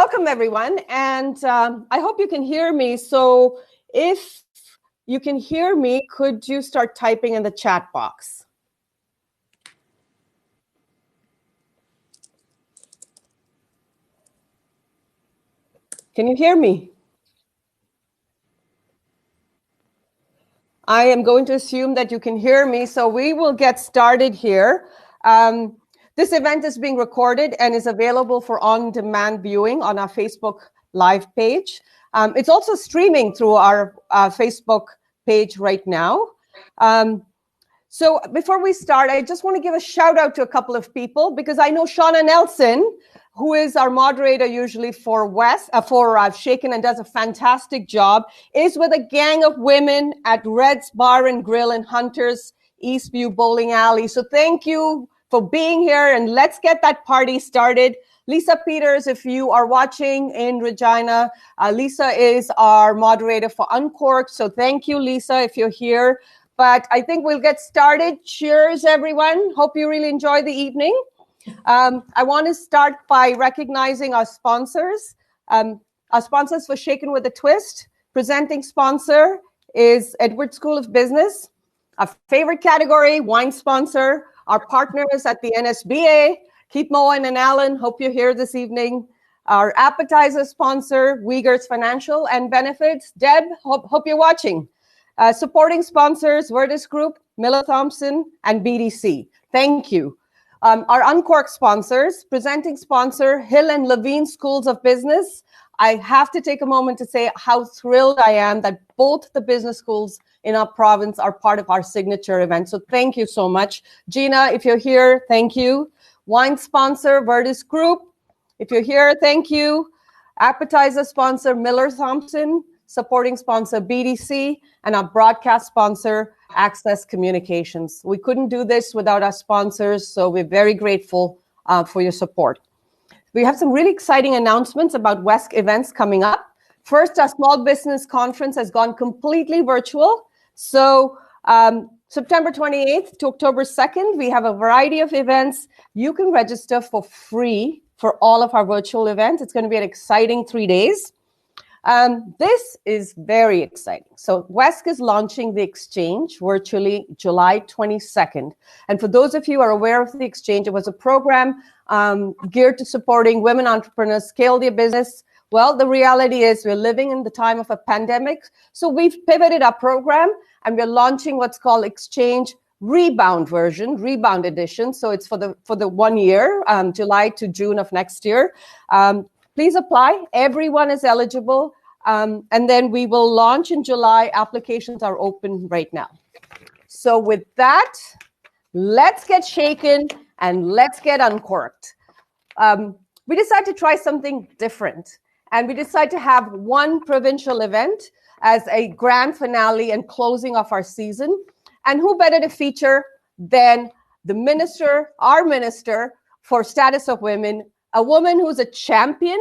welcome everyone, and I hope you can hear me. So if you can hear me, could you start typing in the chat box? Can you hear me? I am going to assume that you can hear me, so we will get started here. This event is being recorded and is available for on-demand viewing on our Facebook Live page. It's also streaming through our Facebook page right now. So before we start, I just want to give a shout out to a couple of people, because I know Shauna Nelson, who is our moderator usually for Shaken and does a fantastic job, is with a gang of women at Red's Bar and Grill in Hunters Eastview Bowling Alley. So thank you for being here, and let's get that party started. Lisa Peters, if you are watching in Regina, Lisa is our moderator for Uncorked. So thank you, Lisa, if you're here. But I think we'll get started. Cheers, everyone. Hope you really enjoy the evening. I want to start by recognizing our sponsors. Our sponsors for Shaken with a Twist. Presenting sponsor is Edward School of Business. Our favorite category, wine sponsor. Our partners at the NSBA, Keith Moen and Alan, hope you're here this evening. Our appetizer sponsor, Uyghurs Financial and Benefits. Deb, hope you're watching. Supporting sponsors, Verdis Group, Miller Thompson, and BDC. Thank you. Our Uncorked sponsors, presenting sponsor, Hill and Levine Schools of Business. I have to take a moment to say how thrilled I am that both the business schools in our province are part of our signature event. So thank you so much. Gina, if you're here, thank you. Wine sponsor, Verdis Group. If you're here, thank you. Appetizer sponsor, Miller Thompson. Supporting sponsor, BDC. And our broadcast sponsor, Access Communications. We couldn't do this without our sponsors, so we're very grateful for your support. We have some really exciting announcements about WESC events coming up. First, our small business conference has gone completely virtual. So September 28th to October 2nd, we have a variety of events. You can register for free for all of our virtual events. It's going to be an exciting 3 days. This is very exciting. So WESC is launching the Exchange virtually July 22nd. And for those of you who are aware of the Exchange, it was a program geared to supporting women entrepreneurs scale their business. Well, the reality is we're living in the time of a pandemic. So we've pivoted our program and we're launching what's called Exchange Rebound version, Rebound Edition. So it's for the 1 year, July to June of next year. Please apply. Everyone is eligible. And then we will launch in July. Applications are open right now. So with that, let's get shaken and let's get uncorked. We decided to try something different. And we decided to have one provincial event as a grand finale and closing of our season. And who better to feature than the minister, our minister for status of women, a woman who's a champion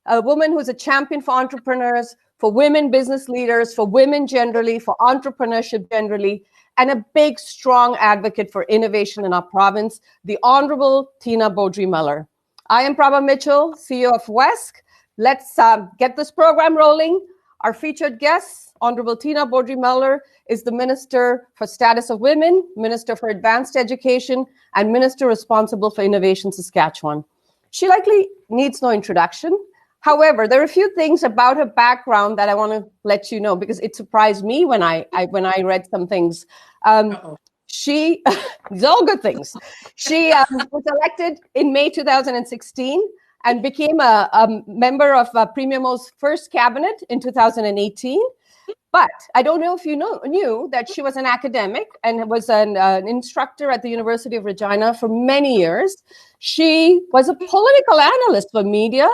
for entrepreneurs, for women business leaders, for women generally, for entrepreneurship generally, and a big, strong advocate for innovation in our province, the Honourable Tina Beaudry-Mellor. I am Prabha Mitchell, CEO of WESC. Let's get this program rolling. Our featured guest, Honourable Tina Beaudry-Mellor, is the Minister for Status of Women, Minister for Advanced Education, and Minister responsible for Innovation Saskatchewan. She likely needs no introduction. However, there are a few things about her background that I want to let you know, because it surprised me when I read some things. She, it's all good things. She was elected in May 2016 and became a member of Premier Mo's first cabinet in 2018. But I don't know if you knew that she was an academic and was an instructor at the University of Regina for many years. She was a political analyst for media,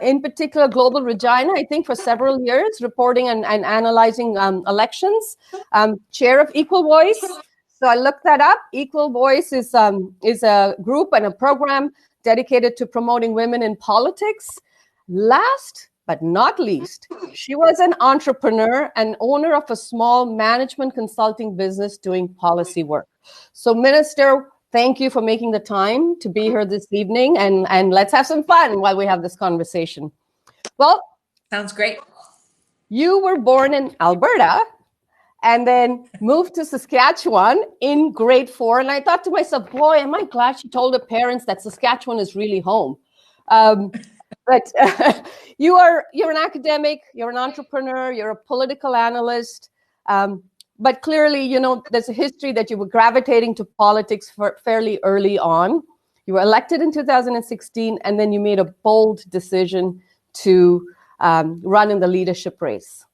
in particular Global Regina, I think for several years, reporting and analyzing elections. Chair of Equal Voice. So I looked that up. Equal Voice is a group and a program dedicated to promoting women in politics. Last but not least, she was an entrepreneur and owner of a small management consulting business doing policy work. So Minister, Thank you for making the time to be here this evening, and let's have some fun while we have this conversation. Well, sounds great. You were born in Alberta and then moved to Saskatchewan in grade 4. And I thought to myself, boy, am I glad she told her parents that Saskatchewan is really home. But you're an academic, you're an entrepreneur, you're a political analyst. But clearly, you know, there's a history that you were gravitating to politics fairly early on. You were elected in 2016, and then you made a bold decision to run in the leadership race.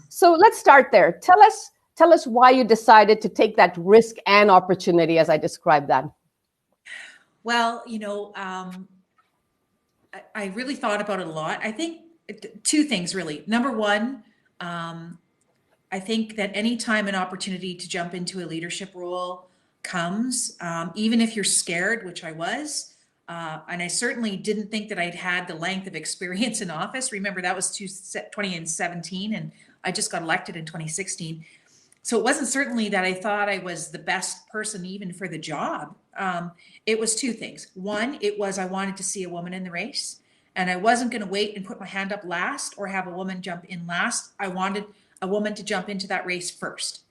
So let's start there. Tell us why you decided to take that risk and opportunity, as I described that. Well, you know, I really thought about it a lot. I think two things really. Number one, I think that anytime an opportunity to jump into a leadership role comes, even if you're scared, which I was, and I certainly didn't think that I'd had the length of experience in office. Remember, that was 2017, and I just got elected in 2016. So it wasn't certainly that I thought I was the best person even for the job. It was two things. One, it was I wanted to see a woman in the race, and I wasn't going to wait and put my hand up last or have a woman jump in last. I wanted a woman to jump into that race first.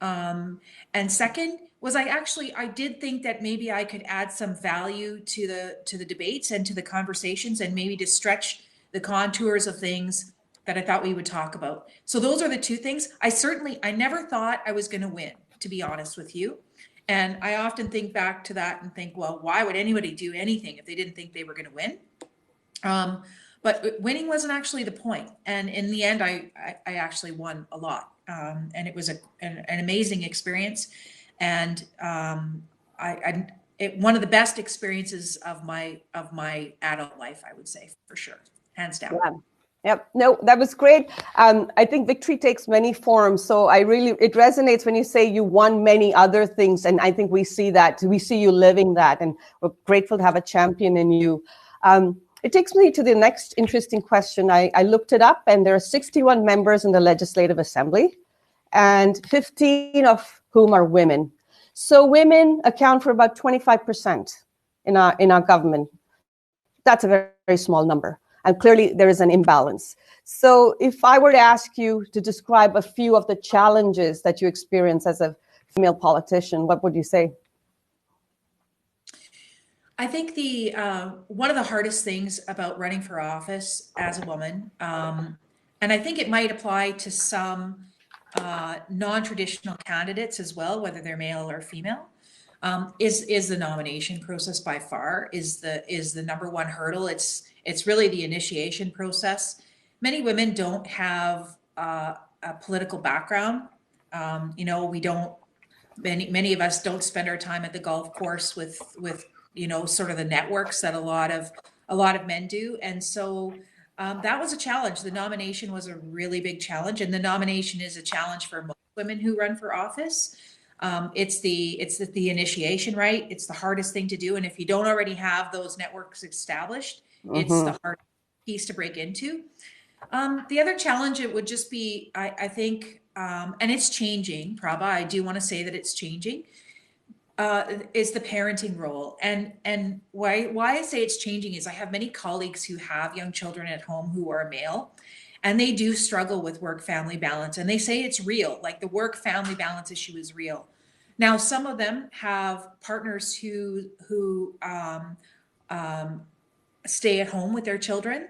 And second was I did think that maybe I could add some value to the debates and to the conversations, and maybe to stretch the contours of things that I thought we would talk about. So those are the two things. I never thought I was going to win, to be honest with you. And I often think back to that and think, well, why would anybody do anything if they didn't think they were going to win? But winning wasn't actually the point. And in the end, I actually won a lot. And it was an amazing experience. And one of the best experiences of my adult life, I would say, for sure, hands down. Yeah. Yep. No, that was great. I think victory takes many forms. So it resonates when you say you won many other things. And I think we see that. We see you living that. And we're grateful to have a champion in you. It takes me to the next interesting question. I looked it up, and there are 61 members in the Legislative Assembly, and 15 of whom are women. So women account for about 25% in our government. That's a very, very small number. And clearly there is an imbalance. So if I were to ask you to describe a few of the challenges that you experience as a female politician, what would you say? I think one of the hardest things about running for office as a woman, and I think it might apply to some non-traditional candidates as well, whether they're male or female, is the nomination process. By far is the number one hurdle. It's really the initiation process. Many women don't have a political background. You know, we don't. Many of us don't spend our time at the golf course with you know, sort of the networks that a lot of men do. And so that was a challenge. The nomination was a really big challenge, and the nomination is a challenge for most women who run for office. It's the initiation, right? It's the hardest thing to do. And if you don't already have those networks established, it's the hardest piece to break into. The other challenge, it would just be, I think, and it's changing, Prabha, I do want to say that it's changing, is the parenting role. And why I say it's changing is I have many colleagues who have young children at home who are male, and they do struggle with work-family balance. And they say it's real, like the work-family balance issue is real. Now, some of them have partners who stay at home with their children,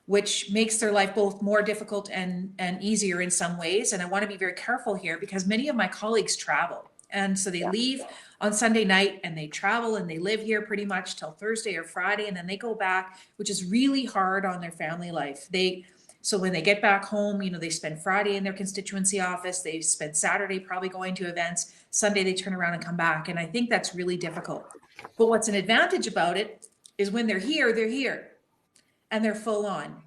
which makes their life both more difficult and easier in some ways. And I want to be very careful here because many of my colleagues travel. And so they leave on Sunday night and they travel and they live here pretty much till Thursday or Friday. And then they go back, which is really hard on their family life. So when they get back home, you know, they spend Friday in their constituency office. They spend Saturday probably going to events. Sunday, they turn around and come back. And I think that's really difficult. But what's an advantage about it is when they're here and they're full on.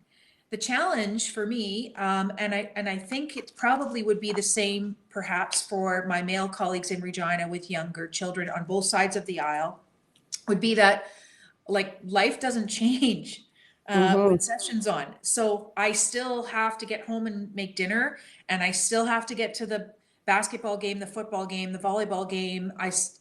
The challenge for me, and I think it probably would be the same perhaps for my male colleagues in Regina with younger children on both sides of the aisle, would be that like life doesn't change when session's on. So I still have to get home and make dinner, and I still have to get to the basketball game, the football game, the volleyball game,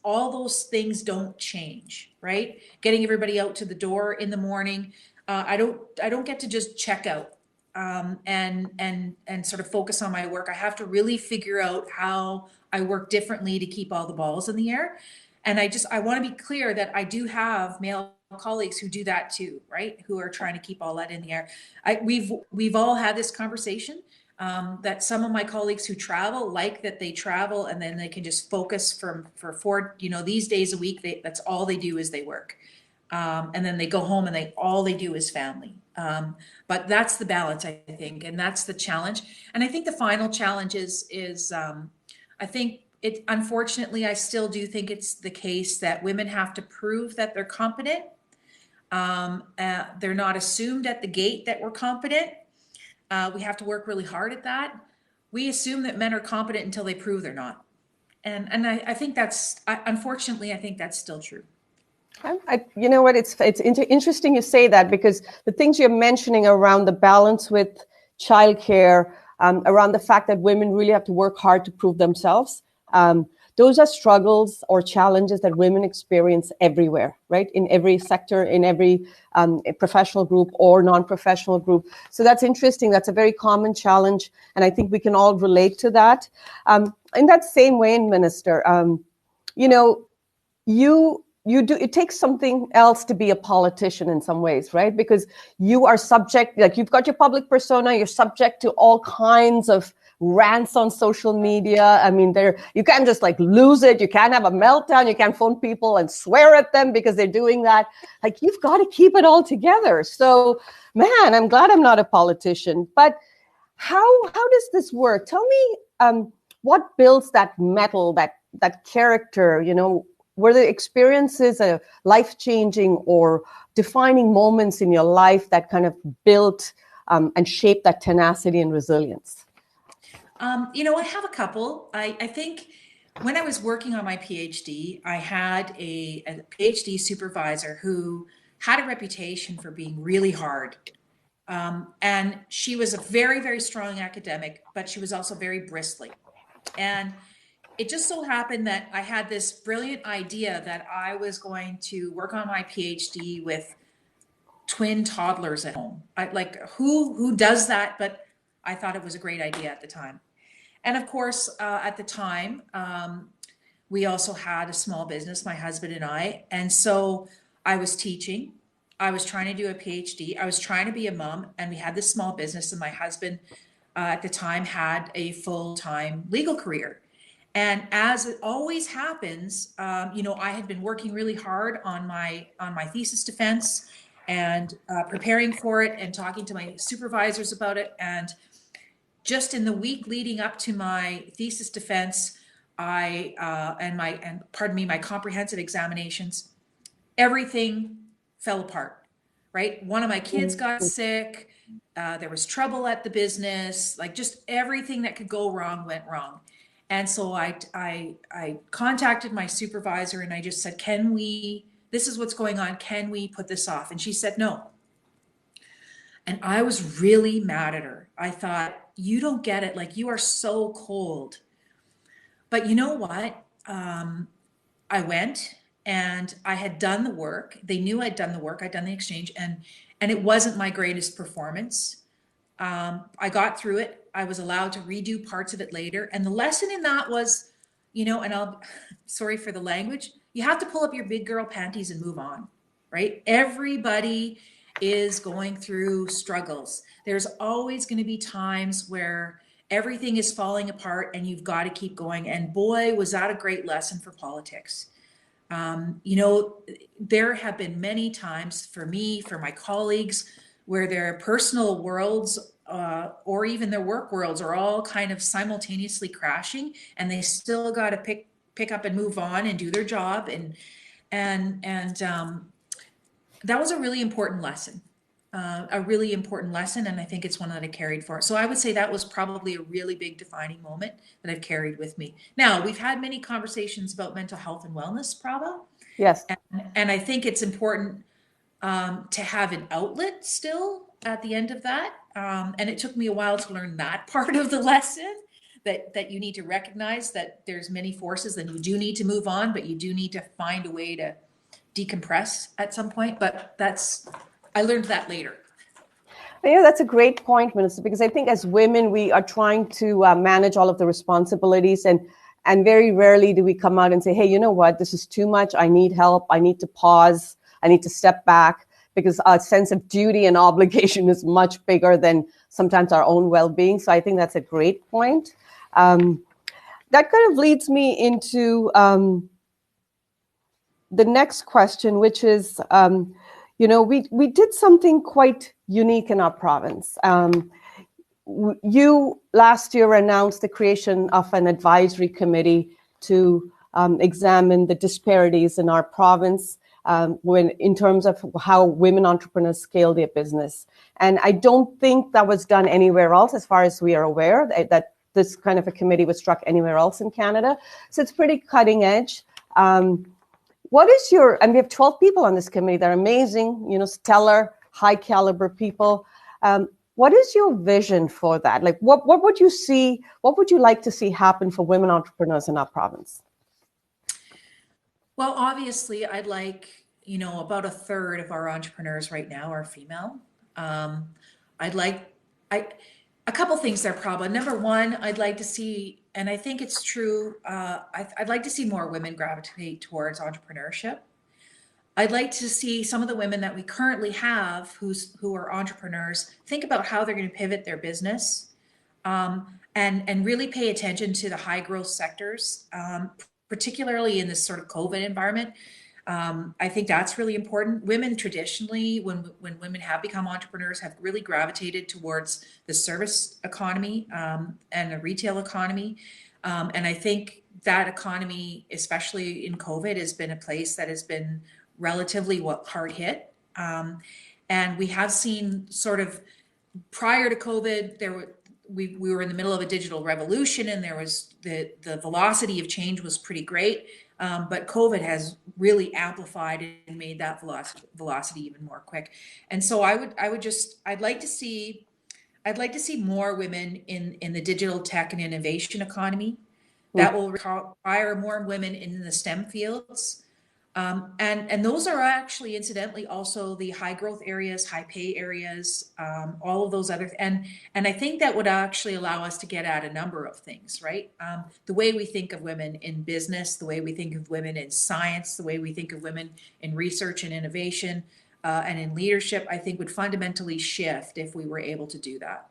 all those things don't change, right? Getting everybody out to the door in the morning. I don't get to just check out and sort of focus on my work. I have to really figure out how I work differently to keep all the balls in the air. And I want to be clear that I do have male colleagues who do that too, right? Who are trying to keep all that in the air. We've all had this conversation. That some of my colleagues who travel like that they travel and then they can just focus for 4, these days a week, that's all they do is they work. And then they go home and all they do is family. But that's the balance, I think, and that's the challenge. And I think the final challenge is I think unfortunately, I still do think it's the case that women have to prove that they're competent. They're not assumed at the gate that we're competent. We have to work really hard at that. We assume that men are competent until they prove they're not. And I think unfortunately, I think that's still true. You know what, it's interesting you say that, because the things you're mentioning around the balance with childcare, around the fact that women really have to work hard to prove themselves, those are struggles or challenges that women experience everywhere, right? In every sector, in every professional group or non-professional group. So that's interesting. That's a very common challenge. And I think we can all relate to that. In that same way, Minister, it takes something else to be a politician in some ways, right? Because you are subject, like you've got your public persona, you're subject to all kinds of rants on social media. I mean, you can't just like lose it. You can't have a meltdown. You can't phone people and swear at them because they're doing that. Like, you've got to keep it all together. So, man, I'm glad I'm not a politician. But how does this work? Tell me what builds that mettle, that character, were the experiences life-changing or defining moments in your life that kind of built and shaped that tenacity and resilience? I have a couple. I think when I was working on my PhD, I had a PhD supervisor who had a reputation for being really hard. And she was a very, very strong academic, but she was also very bristly. And it just so happened that I had this brilliant idea that I was going to work on my PhD with twin toddlers at home. Who does that? But I thought it was a great idea at the time. And of course, at the time, we also had a small business, my husband and I. And so I was teaching. I was trying to do a PhD. I was trying to be a mom. And we had this small business. And my husband at the time had a full-time legal career. And as it always happens, I had been working really hard on my thesis defense and preparing for it and talking to my supervisors about it. And just in the week leading up to my thesis defense, my comprehensive examinations, everything fell apart, right? One of my kids got sick. There was trouble at the business, like just everything that could go wrong went wrong. And so I contacted my supervisor and I just said, this is what's going on. Can we put this off? And she said, no. And I was really mad at her. I thought, you don't get it. Like, you are so cold. But you know what? I went and I had done the work. They knew I'd done the work. I'd done the exchange and it wasn't my greatest performance. I got through it. I was allowed to redo parts of it later. And the lesson in that was, sorry for the language, you have to pull up your big girl panties and move on, right? Everybody is going through struggles. There's always going to be times where everything is falling apart and you've got to keep going. And boy, was that a great lesson for politics. There have been many times for me, for my colleagues, where their personal worlds or even their work worlds are all kind of simultaneously crashing, and they still got to pick up and move on and do their job. And that was a really important lesson, and I think it's one that I carried for. So I would say that was probably a really big defining moment that I've carried with me. Now, we've had many conversations about mental health and wellness, Prabha. Yes. And I think it's important to have an outlet still at the end of that. And it took me a while to learn that part of the lesson, that you need to recognize that there's many forces and you do need to move on, but you do need to find a way to decompress at some point. But I learned that later. Yeah, that's a great point, Minister, because I think as women, we are trying to manage all of the responsibilities, and very rarely do we come out and say, hey, you know what, this is too much. I need help. I need to pause. I need to step back, because our sense of duty and obligation is much bigger than sometimes our own well-being. So I think that's a great point. That kind of leads me into the next question, which is, we did something quite unique in our province. You last year announced the creation of an advisory committee to examine the disparities in our province in terms of how women entrepreneurs scale their business. And I don't think that was done anywhere else, as far as we are aware, that this kind of a committee was struck anywhere else in Canada. So it's pretty cutting edge. What is and we have 12 people on this committee. They're amazing, stellar, high caliber people. What is your vision for that? Like, what would you see? What would you like to see happen for women entrepreneurs in our province? Well, obviously, I'd like, about a third of our entrepreneurs right now are female. A couple things there, Prabha. Number one, I'd like to see, and I think it's true, I'd like to see more women gravitate towards entrepreneurship. I'd like to see some of the women that we currently have who are entrepreneurs think about how they're going to pivot their business, and really pay attention to the high growth sectors, particularly in this sort of COVID environment. I think that's really important. Women traditionally, when women have become entrepreneurs, have really gravitated towards the service economy and the retail economy. And I think that economy, especially in COVID, has been a place that has been relatively hard hit. And we have seen sort of prior to COVID, we were in the middle of a digital revolution, and there was the velocity of change was pretty great. But COVID has really amplified and made that velocity even more quick. And so I'd like to see more women in the digital tech and innovation economy. That will require more women in the STEM fields. And those are actually, incidentally, also the high growth areas, high pay areas, all of those other, and I think that would actually allow us to get at a number of things, right? The way we think of women in business, the way we think of women in science, the way we think of women in research and innovation, and in leadership, I think would fundamentally shift if we were able to do that.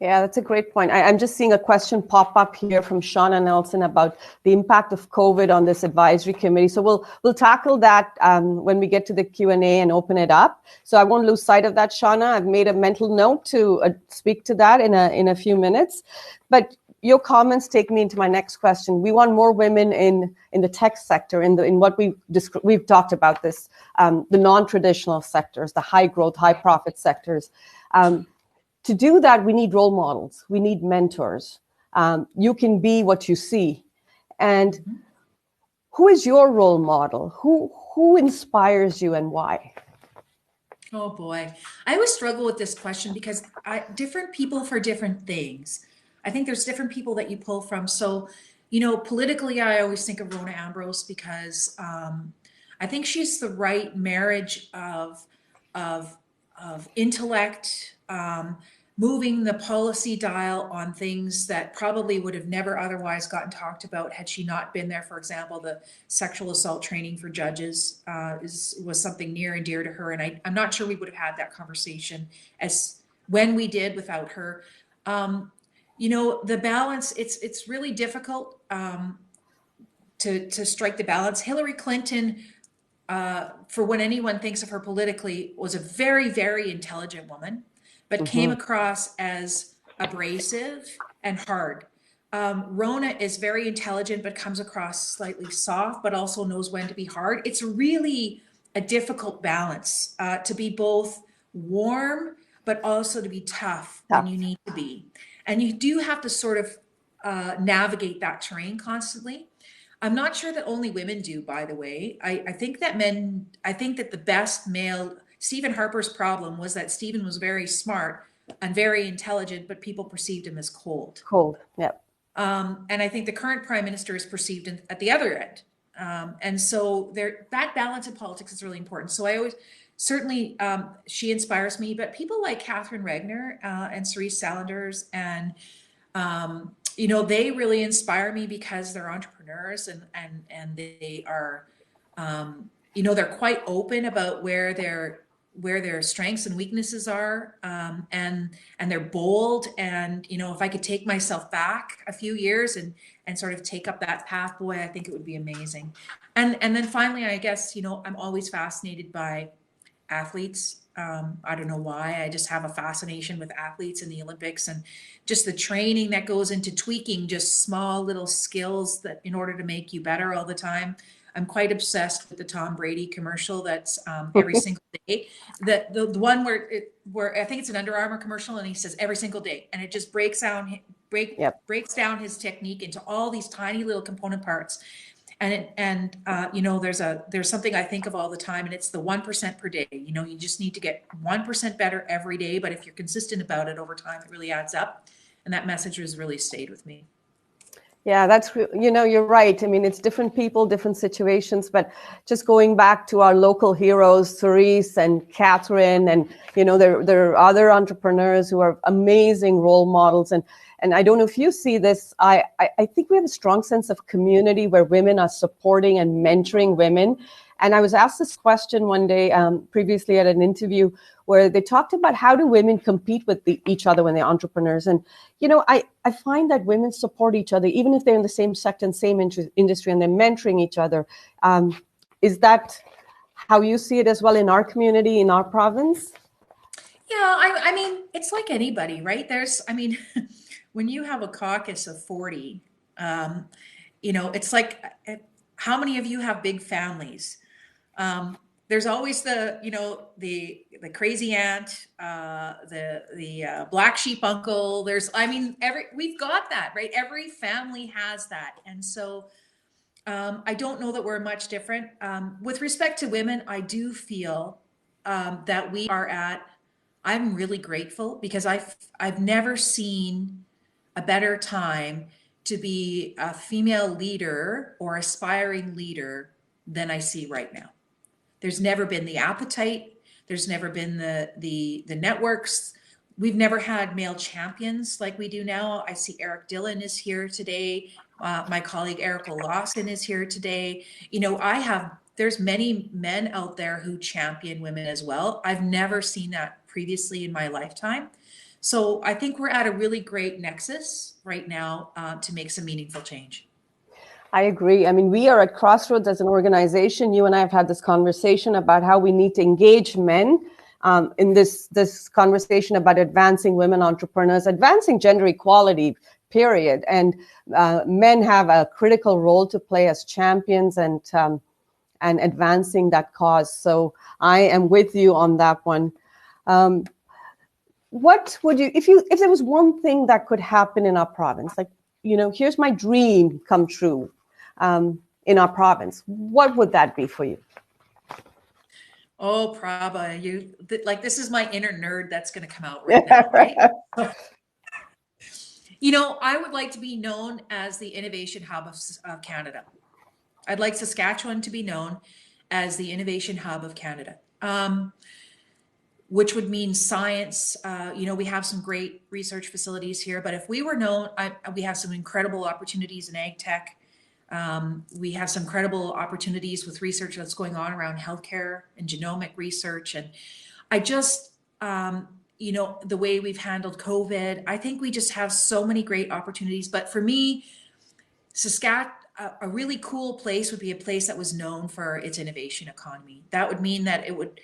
Yeah, that's a great point. I'm just seeing a question pop up here from Shauna Nelson about the impact of COVID on this advisory committee. So we'll tackle that when we get to the Q&A and open it up. So I won't lose sight of that, Shauna. I've made a mental note to speak to that in a few minutes. But your comments take me into my next question. We want more women in the tech sector, in what we've talked about this, the non-traditional sectors, the high growth, high profit sectors. To do that, we need role models. We need mentors. You can be what you see. And who is your role model? Who inspires you, and why? Oh boy, I always struggle with this question because different people for different things. I think there's different people that you pull from. So, politically, I always think of Rona Ambrose because I think she's the right marriage of intellect, moving the policy dial on things that probably would have never otherwise gotten talked about had she not been there. For example, the sexual assault training for judges was something near and dear to her. And I'm not sure we would have had that conversation as when we did without her. The balance, it's really difficult to strike the balance. Hillary Clinton, for when anyone thinks of her politically, was a very, very intelligent woman, but came across as abrasive and hard. Rona is very intelligent, but comes across slightly soft, but also knows when to be hard. It's really a difficult balance to be both warm, but also to be tough when you need to be. And you do have to sort of navigate that terrain constantly. I'm not sure that only women do, by the way. I think that the best male, Stephen Harper's problem was that Stephen was very smart and very intelligent, but people perceived him as cold. Cold, yeah. And I think the current prime minister is perceived at the other end. And so that balance in politics is really important. So I always, certainly she inspires me, but people like Catherine Regner and Cerise Salanders and, they really inspire me because they're entrepreneurs and they are, they're quite open about where their strengths and weaknesses are, and they're bold. And if I could take myself back a few years and sort of take up that path, boy, I think it would be amazing. And then finally, I guess I'm always fascinated by athletes. I don't know why. I just have a fascination with athletes in the Olympics and just the training that goes into tweaking just small little skills that in order to make you better all the time. I'm quite obsessed with the Tom Brady commercial that's every single day. The one where I think it's an Under Armour commercial and he says every single day, and it just breaks down his technique into all these tiny little component parts. And there's something I think of all the time, and it's the 1% per day. You just need to get 1% better every day, but if you're consistent about it over time, it really adds up. And that message has really stayed with me. Yeah, you're right. I mean, it's different people, different situations, but just going back to our local heroes, Cerise and Catherine, and, there are other entrepreneurs who are amazing role models. And I don't know if you see this, I think we have a strong sense of community where women are supporting and mentoring women. And I was asked this question one day previously at an interview where they talked about how do women compete with each other when they're entrepreneurs. And, I find that women support each other, even if they're in the same sector and same industry, and they're mentoring each other. Is that how you see it as well in our community, in our province? Yeah, I mean, it's like anybody, right? When you have a caucus of 40, it's like, how many of you have big families? There's always the crazy aunt, the black sheep uncle. We've got that, right? Every family has that. And so I don't know that we're much different. With respect to women, I do feel that I'm really grateful because I've never seen a better time to be a female leader or aspiring leader than I see right now. There's never been the appetite. There's never been the networks. We've never had male champions like we do now. I see Eric Dillon is here today. My colleague Erica Lawson is here today. There's many men out there who champion women as well. I've never seen that previously in my lifetime. So I think we're at a really great nexus right now to make some meaningful change. I agree. I mean, we are at crossroads as an organization. You and I have had this conversation about how we need to engage men in this conversation about advancing women entrepreneurs, advancing gender equality, period. And men have a critical role to play as champions and advancing that cause. So I am with you on that one. What would you, if there was one thing that could happen in our province, like, here's my dream come true in our province, what would that be for you? Oh, Prabha, this is my inner nerd that's going to come out right now, right? I would like to be known as the innovation hub of Canada. I'd like Saskatchewan to be known as the innovation hub of Canada, which would mean science. We have some great research facilities here, but if we were known, we have some incredible opportunities in ag tech. We have some incredible opportunities with research that's going on around healthcare and genomic research. And I just, the way we've handled COVID, I think we just have so many great opportunities. But for me, Saskatchewan, a really cool place would be a place that was known for its innovation economy. That would mean that it would,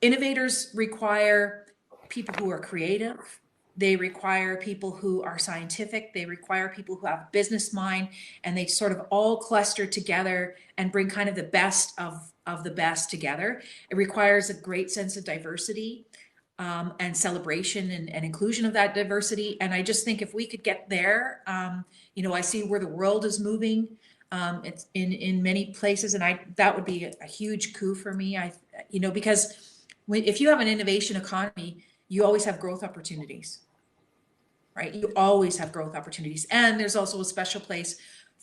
innovators require people who are creative. They require people who are scientific. They require people who have a business mind, and they sort of all cluster together and bring kind of the best of the best together. It requires a great sense of diversity and celebration and inclusion of that diversity. And I just think if we could get there, I see where the world is moving. It's in many places, and that would be a huge coup for me. Because if you have an innovation economy, you always have growth opportunities, right? You always have growth opportunities. And there's also a special place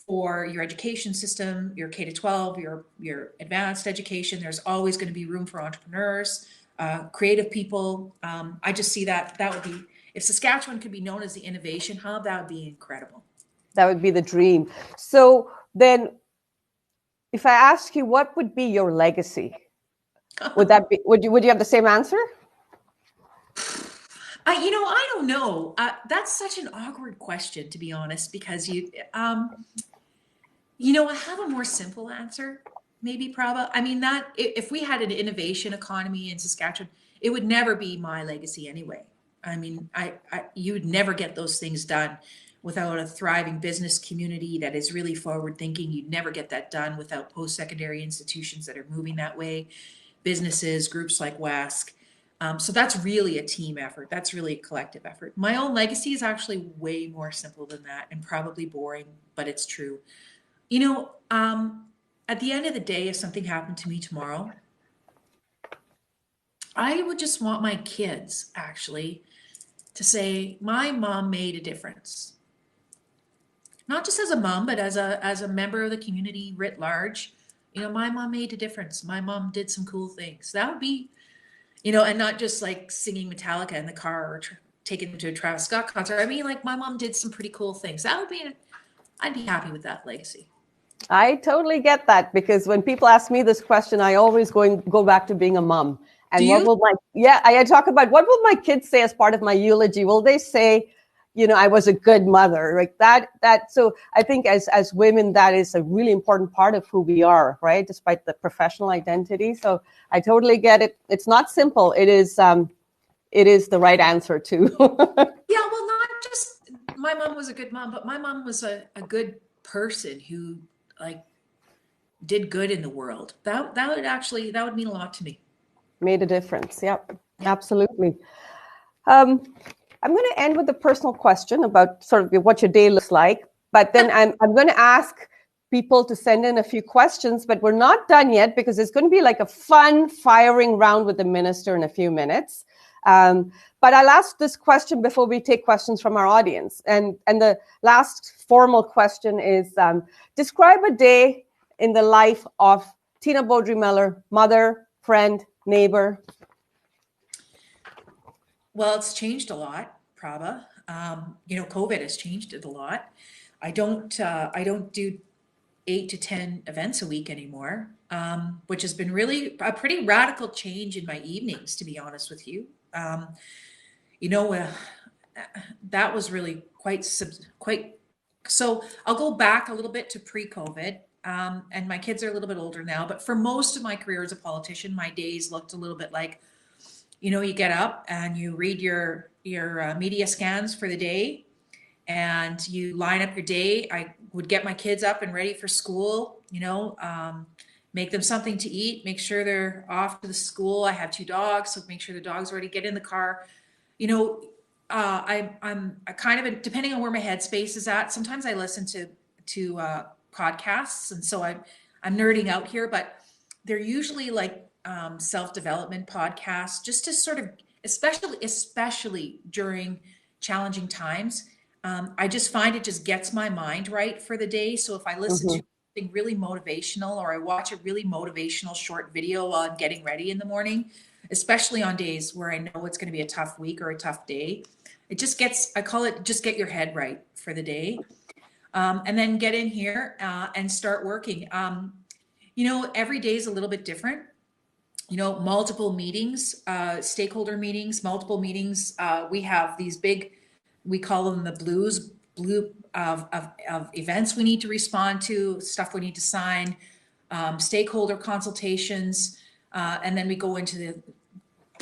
for your education system, your K to 12, your advanced education. There's always going to be room for entrepreneurs, creative people. I just see that would be, if Saskatchewan could be known as the innovation hub, that would be incredible. That would be the dream. So then, if I ask you, what would be your legacy? Would you have the same answer? I don't know. That's such an awkward question, to be honest, because I have a more simple answer, maybe, Prabha. I mean, that if we had an innovation economy in Saskatchewan, it would never be my legacy anyway. I mean, you would never get those things done without a thriving business community that is really forward thinking. You'd never get that done without post-secondary institutions that are moving that way, businesses, groups like WESC. So that's really a team effort. That's really a collective effort. My own legacy is actually way more simple than that and probably boring, but it's true. At the end of the day, if something happened to me tomorrow, I would just want my kids actually to say, my mom made a difference. Not just as a mom, but as a member of the community writ large. My mom made a difference. My mom did some cool things. That would be, and not just like singing Metallica in the car or taking them to a Travis Scott concert. I mean, like, my mom did some pretty cool things. I'd be happy with that legacy. I totally get that, because when people ask me this question, I always go back to being a mom. And I talk about, what will my kids say as part of my eulogy? Will they say, I was a good mother, like that. So I think as women, that is a really important part of who we are, right? Despite the professional identity. So I totally get it. It's not simple. It is the right answer too. Yeah, well, not just my mom was a good mom, but my mom was a good person who did good in the world. That would mean a lot to me. Made a difference. Yep, absolutely. I'm going to end with a personal question about sort of what your day looks like, but then I'm going to ask people to send in a few questions, but we're not done yet, because it's going to be like a fun firing round with the minister in a few minutes. But I'll ask this question before we take questions from our audience. And the last formal question is, describe a day in the life of Tina Beaudry-Mellor, mother, friend, neighbor. Well, it's changed a lot, Prabha. COVID has changed it a lot. I don't do 8 to 10 events a week anymore, which has been really a pretty radical change in my evenings, to be honest with you. That was really quite. So I'll go back a little bit to pre-COVID, and my kids are a little bit older now. But for most of my career as a politician, my days looked a little bit like, you get up and you read your media scans for the day, and you line up your day. I would get my kids up and ready for school, make them something to eat, make sure they're off to the school. I have 2 dogs, so make sure the dogs are ready, get in the car. I'm kind of, depending on where my headspace is at, sometimes I listen to podcasts, and so I'm nerding out here, but they're usually like self-development podcasts, just to sort of, especially during challenging times. I just find it just gets my mind right for the day. So if I listen to something really motivational, or I watch a really motivational short video while I'm getting ready in the morning, especially on days where I know it's going to be a tough week or a tough day, I call it just get your head right for the day. And then get in here and start working. Every day is a little bit different. Multiple meetings, stakeholder meetings, multiple meetings. We have these big, we call them the blue of events we need to respond to, stuff we need to sign, stakeholder consultations, and then we go into the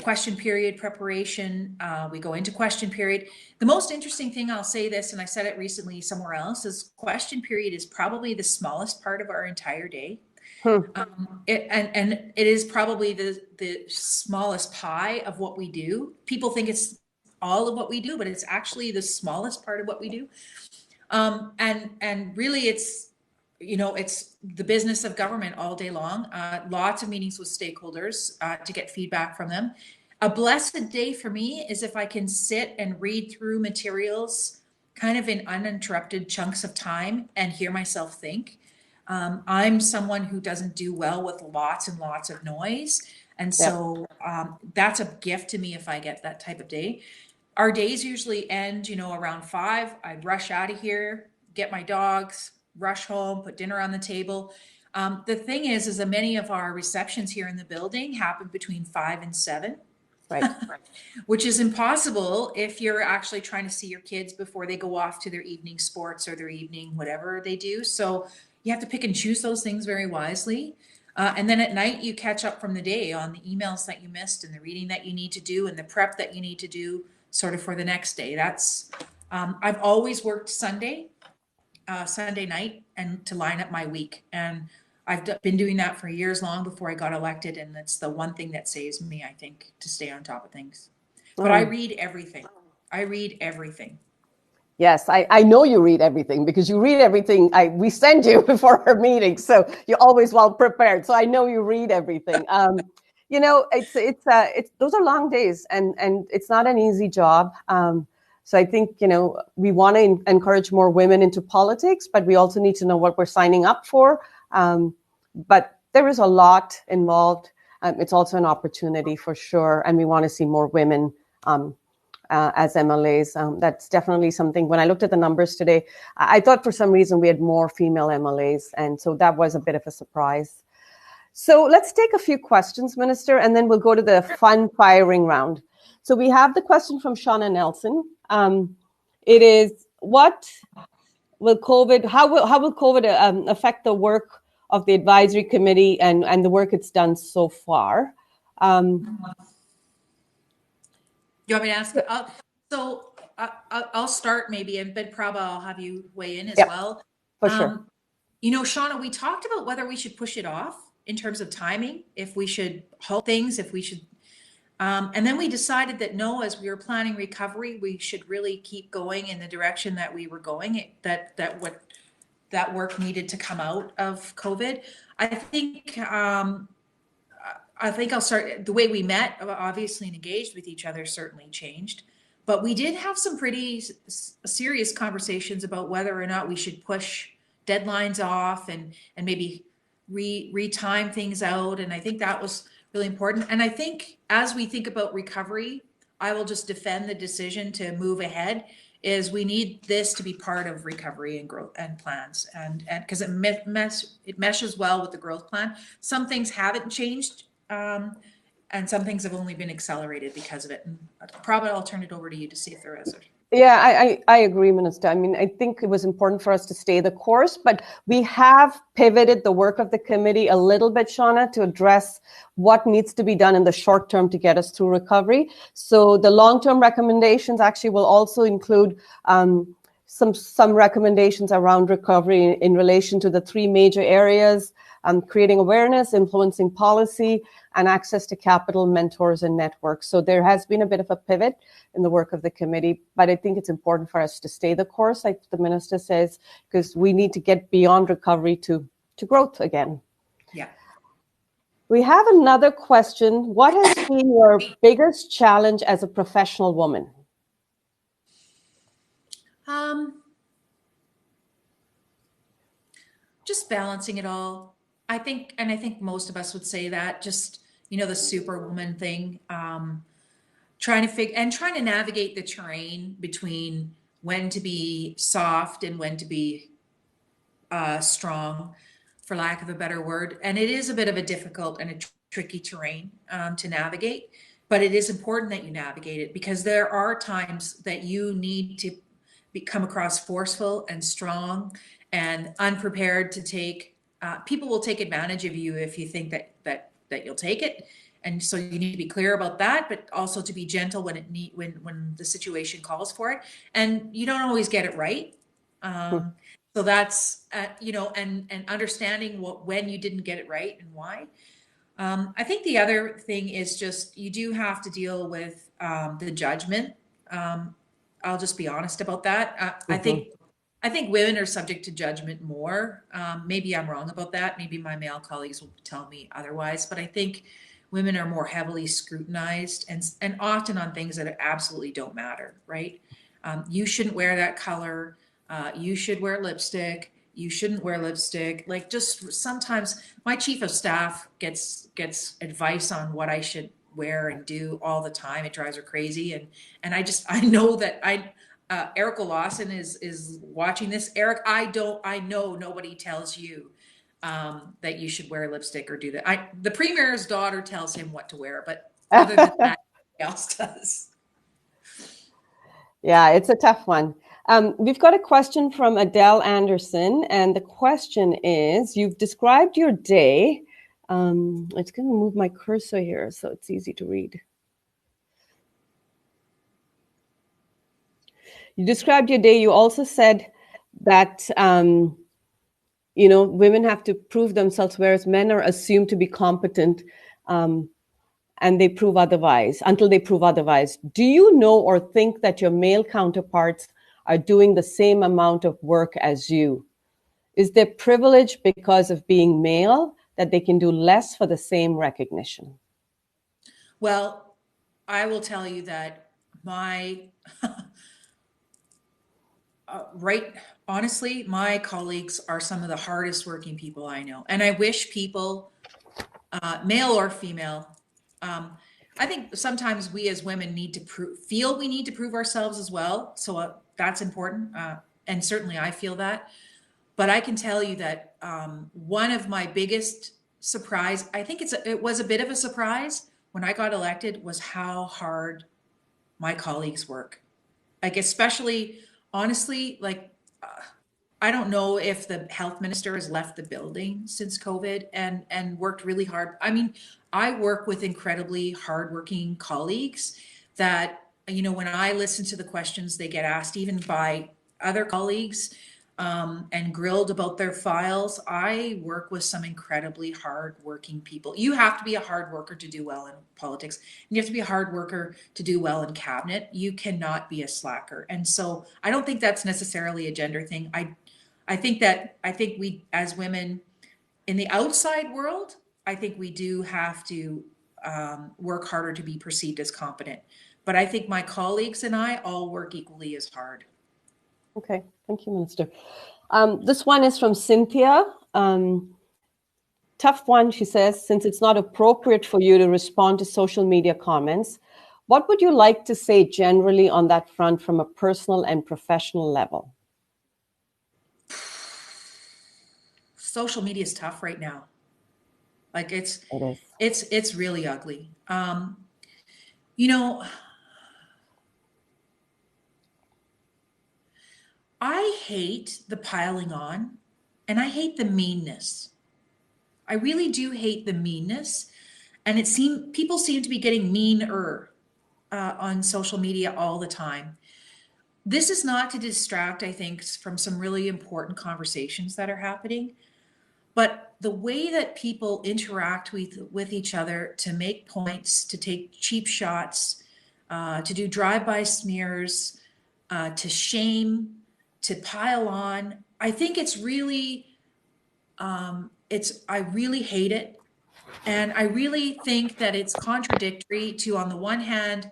question period preparation. We go into question period. The most interesting thing, I'll say this, and I said it recently somewhere else, is question period is probably the smallest part of our entire day. It is probably the smallest pie of what we do. People think it's all of what we do, but it's actually the smallest part of what we do. And really it's the business of government all day long. Lots of meetings with stakeholders to get feedback from them. A blessed day for me is if I can sit and read through materials kind of in uninterrupted chunks of time and hear myself think. I'm someone who doesn't do well with lots and lots of noise. And Yeah. so that's a gift to me if I get that type of day. Our days usually end, around 5. I rush out of here, get my dogs, rush home, put dinner on the table. The thing is that many of our receptions here in the building happen between 5 and 7. Right. Which is impossible if you're actually trying to see your kids before they go off to their evening sports or their evening whatever they do. So you have to pick and choose those things very wisely. And then at night, you catch up from the day on the emails that you missed and the reading that you need to do and the prep that you need to do sort of for the next day. I've always worked Sunday night and to line up my week. And I've been doing that for years long before I got elected. And that's the one thing that saves me, I think, to stay on top of things. But I read everything. I read everything. Yes, I know you read everything because you read everything we send you before our meetings. So you're always well prepared. So I know you read everything. It's those are long days and it's not an easy job. So I think, we want to encourage more women into politics, but we also need to know what we're signing up for. But there is a lot involved. It's also an opportunity for sure. And we want to see more women as MLAs. That's definitely something. When I looked at the numbers today, I thought for some reason we had more female MLAs. And so that was a bit of a surprise. So let's take a few questions, Minister, and then we'll go to the fun firing round. So we have the question from Shauna Nelson. It is, how will COVID affect the work of the advisory committee and the work it's done so far? You want me to ask? I'll start maybe, but Prabha, I'll have you weigh in as well. For sure. Shauna, we talked about whether we should push it off in terms of timing, if we should halt things, if we should. And then we decided that no, as we were planning recovery, we should really keep going in the direction that we were going, that work needed to come out of COVID. I think I'll start. The way we met, obviously, and engaged with each other certainly changed. But we did have some pretty serious conversations about whether or not we should push deadlines off and maybe retime things out. And I think that was really important. And I think as we think about recovery, I will just defend the decision to move ahead. Is we need this to be part of recovery and growth and plans, and because it meshes well with the growth plan. Some things haven't changed. And some things have only been accelerated because of it. And probably I'll turn it over to you to see if there is. Yeah, I agree, Minister. I mean, I think it was important for us to stay the course, but we have pivoted the work of the committee a little bit, Shauna, to address what needs to be done in the short term to get us through recovery. So the long-term recommendations actually will also include some recommendations around recovery in relation to the 3 major areas: creating awareness, influencing policy, and access to capital, mentors, and networks. So there has been a bit of a pivot in the work of the committee, but I think it's important for us to stay the course, like the Minister says, because we need to get beyond recovery to growth again. Yeah. We have another question. What has been your biggest challenge as a professional woman? Just balancing it all. I think most of us would say that, just, the superwoman thing, trying to navigate the terrain between when to be soft and when to be strong, for lack of a better word. And it is a bit of a difficult and a tricky terrain to navigate, but it is important that you navigate it, because there are times that you need to come across forceful and strong and unprepared to take. People will take advantage of you if you think that you'll take it, and so you need to be clear about that, but also to be gentle when the situation calls for it. And you don't always get it right. So that's and understanding when you didn't get it right and why. I think the other thing is just you do have to deal with the judgment. I'll just be honest about that. I think women are subject to judgment more. Maybe I'm wrong about that. Maybe my male colleagues will tell me otherwise. But I think women are more heavily scrutinized and often on things that absolutely don't matter, right? You shouldn't wear that color. You should wear lipstick. You shouldn't wear lipstick. Like, just sometimes my chief of staff gets advice on what I should wear and do all the time. It drives her crazy. And I know that Eric Lawson is watching this. Eric, I know nobody tells you that you should wear lipstick or do that. The premier's daughter tells him what to wear, but other than that, nobody else does. Yeah, it's a tough one. We've got a question from Adele Anderson, and the question is, you've described your day. It's going to move my cursor here so it's easy to read. You described your day. You also said that, women have to prove themselves, whereas men are assumed to be competent, and they prove otherwise, until they prove otherwise. Do you know or think that your male counterparts are doing the same amount of work as you? Is there privilege because of being male that they can do less for the same recognition? Well, I will tell you that honestly, my colleagues are some of the hardest working people I know. And I wish people, male or female, I think sometimes we as women need to feel we need to prove ourselves as well. So that's important. And certainly I feel that. But I can tell you that one of my biggest surprise, I think it was a bit of a surprise when I got elected, was how hard my colleagues work. Like, especially, honestly, like, I don't know if the health minister has left the building since COVID and worked really hard. I mean, I work with incredibly hardworking colleagues that, when I listen to the questions they get asked, even by other colleagues, and grilled about their files, I work with some incredibly hardworking people. You have to be a hard worker to do well in politics, and you have to be a hard worker to do well in cabinet. You cannot be a slacker. And so I don't think that's necessarily a gender thing. I think we, as women in the outside world, I think we do have to work harder to be perceived as competent. But I think my colleagues and I all work equally as hard. Okay, thank you, Minister. This one is from Cynthia. Tough one, she says, since it's not appropriate for you to respond to social media comments, what would you like to say generally on that front from a personal and professional level? Social media is tough right now. Like, it's really ugly. I hate the piling on, and I hate the meanness. I really do hate the meanness. And people seem to be getting meaner on social media all the time. This is not to distract, I think, from some really important conversations that are happening. But the way that people interact with each other to make points, to take cheap shots, to do drive-by smears, to shame, to pile on, I think it's really, I really hate it. And I really think that it's contradictory to, on the one hand,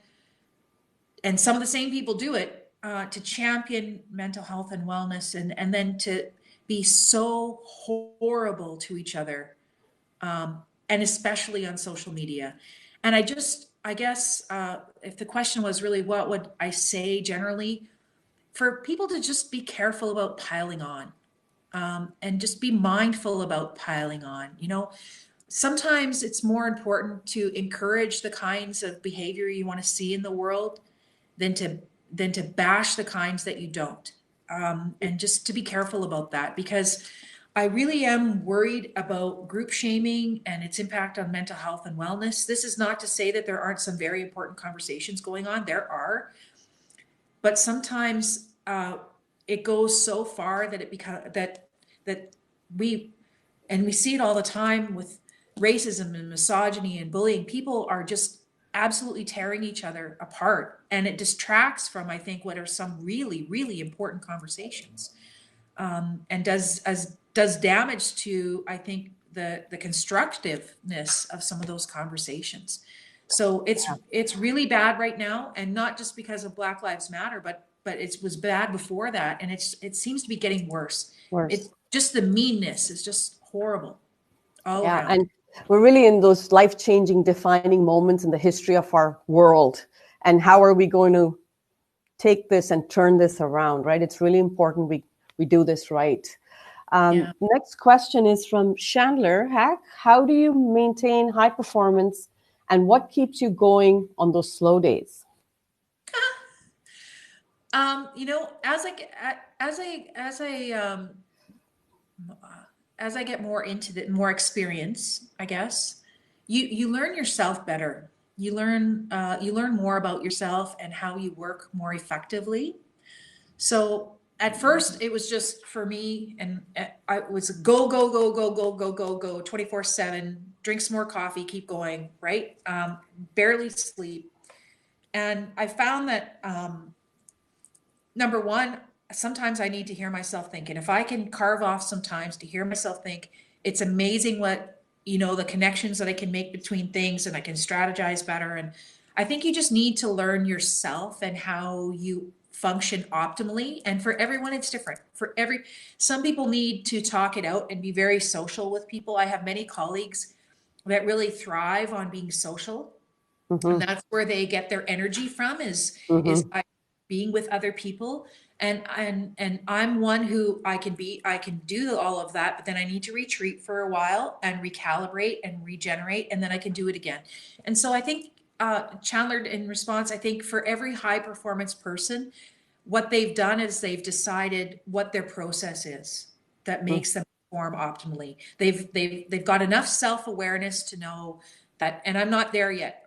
and some of the same people do it, to champion mental health and wellness, and then to be so horrible to each other, and especially on social media. And I guess if the question was really what would I say generally, for people to just be careful about piling on, and just be mindful about piling on. Sometimes it's more important to encourage the kinds of behavior you want to see in the world than to bash the kinds that you don't. And just to be careful about that, because I really am worried about group shaming and its impact on mental health and wellness. This is not to say that there aren't some very important conversations going on. There are. But sometimes it goes so far that it becomes that we see it all the time with racism and misogyny and bullying. People are just absolutely tearing each other apart, and it distracts from, I think, what are some really, really important conversations, and does damage to, I think, the constructiveness of some of those conversations. So it's really bad right now, and not just because of Black Lives Matter, but it was bad before that, and it seems to be getting worse. It's just the meanness is just horrible all around. And we're really in those life-changing, defining moments in the history of our world. And how are we going to take this and turn this around, right? It's really important we do this right. Next question is from Chandler Hack. How do you maintain high performance, and what keeps you going on those slow days? You know, as I get more into the more experience, I guess, you learn yourself better. You learn more about yourself and how you work more effectively. So at first it was just for me, and I was go 24/7, drink some more coffee, keep going, right? Barely sleep. And I found that number one, sometimes I need to hear myself think. And if I can carve off sometimes to hear myself think, it's amazing what, the connections that I can make between things, and I can strategize better. And I think you just need to learn yourself and how you function optimally. And for everyone, it's different. Some people need to talk it out and be very social with people. I have many colleagues that really thrive on being social. And that's where they get their energy from is by being with other people. And I'm one who I can do all of that, but then I need to retreat for a while and recalibrate and regenerate, and then I can do it again. And so I think Chandler, in response, I think for every high performance person, what they've done is they've decided what their process is that makes them perform optimally. They've got enough self-awareness to know that, and I'm not there yet.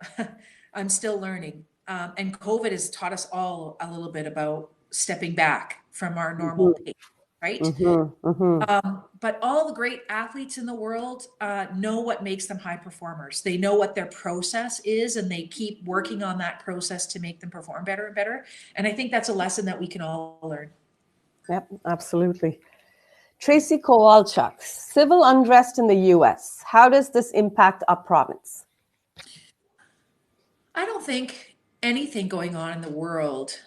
I'm still learning. And COVID has taught us all a little bit about stepping back from our normal pace, right? But all the great athletes in the world know what makes them high performers. They know what their process is, and they keep working on that process to make them perform better and better. And I think that's a lesson that we can all learn. Yep, absolutely. Tracy Kowalchuk, civil unrest in the U.S. How does this impact our province? I don't think anything going on in the world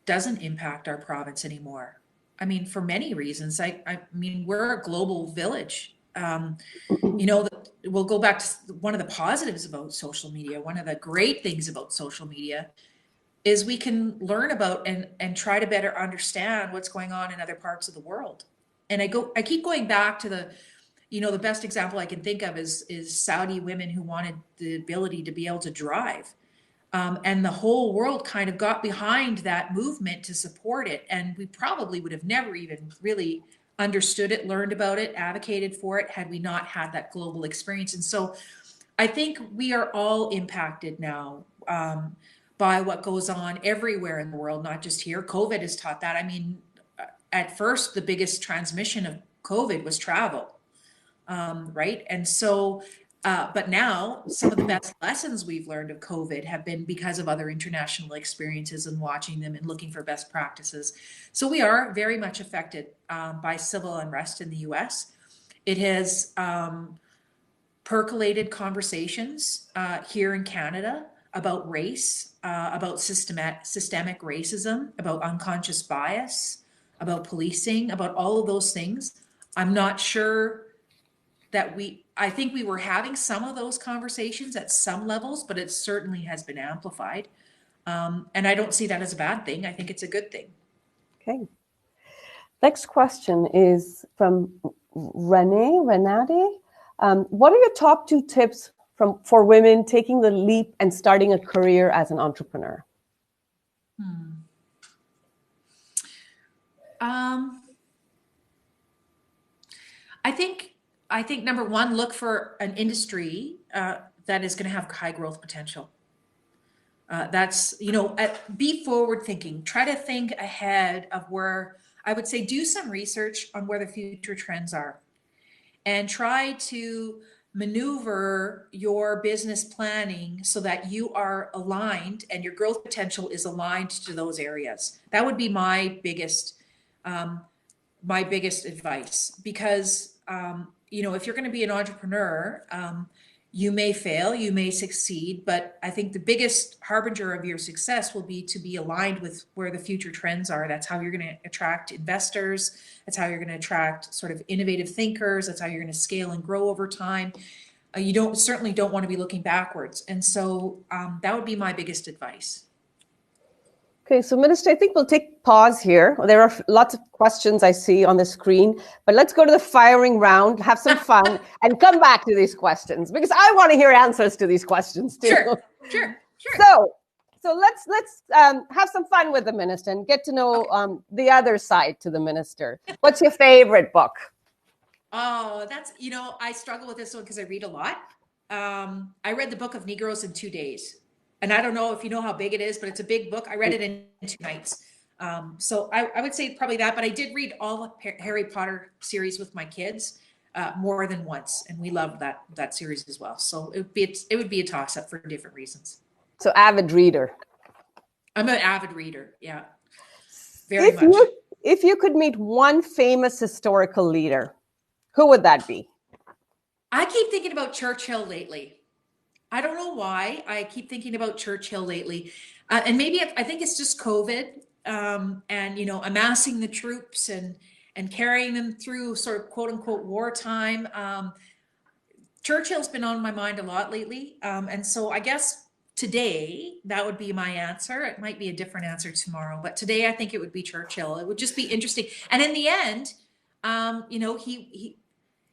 doesn't impact our province anymore. I mean, for many reasons. I mean, we're a global village. We'll go back to one of the positives about social media. One of the great things about social media is we can learn about and try to better understand what's going on in other parts of the world. And I keep going back to the best example I can think of is Saudi women who wanted the ability to be able to drive. And the whole world kind of got behind that movement to support it. And we probably would have never even really understood it, learned about it, advocated for it, had we not had that global experience. And so I think we are all impacted now by what goes on everywhere in the world, not just here. COVID has taught that. I mean, at first, the biggest transmission of COVID was travel, right? And so but now some of the best lessons we've learned of COVID have been because of other international experiences and watching them and looking for best practices. So we are very much affected by civil unrest in the US. It has percolated conversations here in Canada about race, about systemic racism, about unconscious bias, about policing, about all of those things. I'm not sure that I think we were having some of those conversations at some levels, but it certainly has been amplified. And I don't see that as a bad thing. I think it's a good thing. Okay. Next question is from Renate. What are your top 2 tips for women taking the leap and starting a career as an entrepreneur? I think number one, look for an industry that is going to have high growth potential. Be forward thinking. Try to think ahead of where, I would say, do some research on where the future trends are, and try to maneuver your business planning so that you are aligned and your growth potential is aligned to those areas. That would be my biggest advice, because if you're going to be an entrepreneur, you may fail, you may succeed, but I think the biggest harbinger of your success will be to be aligned with where the future trends are. That's how you're going to attract investors. That's how you're going to attract sort of innovative thinkers. That's how you're going to scale and grow over time. You certainly don't want to be looking backwards. And so that would be my biggest advice. Okay, so Minister, I think we'll take pause here. There are lots of questions I see on the screen, but let's go to the firing round, have some fun, and come back to these questions, because I want to hear answers to these questions too. Sure. So let's have some fun with the Minister and get to know the other side to the Minister. What's your favorite book? Oh, that's, I struggle with this one because I read a lot. I read the Book of Negroes in 2 days. And I don't know if you know how big it is, but it's a big book. I read it in 2 nights. So I would say probably that, but I did read all the Harry Potter series with my kids more than once. And we loved that series as well. So it would be a toss up for different reasons. So avid reader. I'm an avid reader. Yeah. Very much. If you could meet one famous historical leader, who would that be? I keep thinking about Churchill lately. I don't know why. I keep thinking about Churchill lately. And maybe I think it's just COVID and, amassing the troops and carrying them through sort of quote unquote wartime. Churchill's been on my mind a lot lately. And so I guess today that would be my answer. It might be a different answer tomorrow, but today I think it would be Churchill. It would just be interesting. And in the end,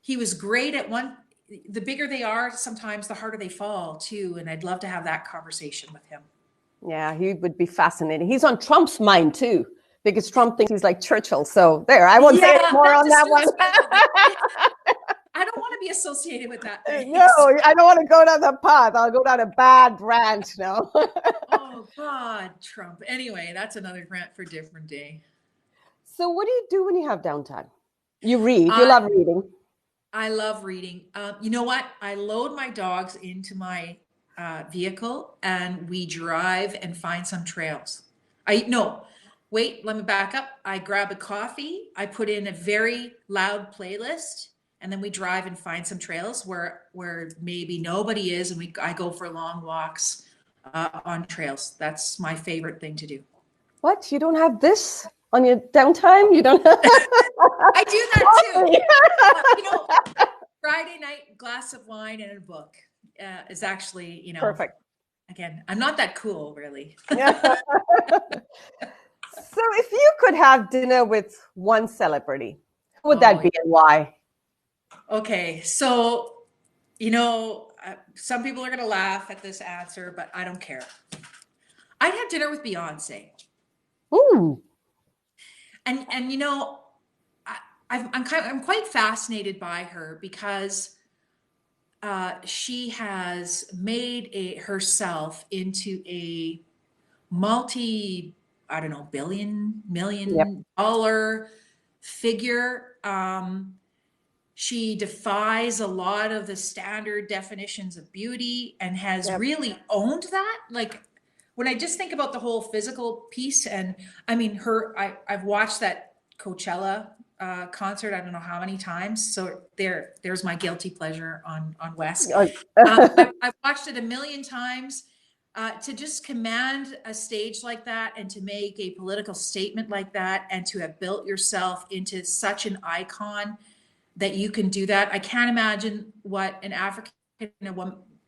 he was great at one. The bigger they are, sometimes the harder they fall too. And I'd love to have that conversation with him. Yeah, he would be fascinating. He's on Trump's mind too, because Trump thinks he's like Churchill. So there, I won't say any more on that one. I don't want to be associated with that. No, I don't want to go down the path. I'll go down a bad branch now. Oh God, Trump. Anyway, that's another rant for a different day. So what do you do when you have downtime? You read. You love reading. I love reading. You know what? I load my dogs into my vehicle and we drive and find some trails. Let me back up. I grab a coffee. I put in a very loud playlist and then we drive and find some trails where maybe nobody is. And I go for long walks on trails. That's my favorite thing to do. What? You don't have this on your downtime? You don't have... I do that too. Friday night, glass of wine and a book is actually, perfect. Again, I'm not that cool, really. So if you could have dinner with one celebrity, who would that be and why? Okay, so, some people are going to laugh at this answer, but I don't care. I'd have dinner with Beyonce. Ooh. And I'm quite fascinated by her because she has made herself into a billion dollar figure. She defies a lot of the standard definitions of beauty and has really owned that. Like when I just think about the whole physical piece, and I mean I've watched that Coachella concert I don't know how many times, so there's my guilty pleasure on West. I've watched it a million times. To just command a stage like that and to make a political statement like that and to have built yourself into such an icon that you can do that. I can't imagine what an African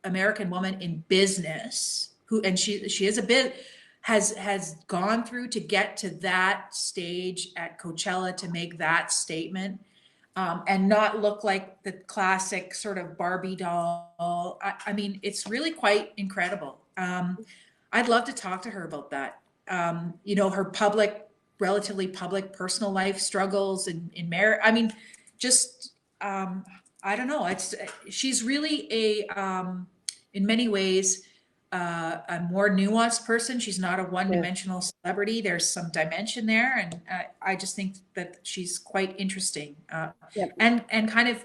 American woman in business she is a bit has gone through to get to that stage at Coachella to make that statement and not look like the classic sort of Barbie doll. I mean, it's really quite incredible. I'd love to talk to her about that. Her relatively public personal life struggles in marriage. I mean, just, I don't know. She's really in many ways, a more nuanced person. She's not a one-dimensional celebrity. There's some dimension there. And I just think that she's quite interesting. And kind of,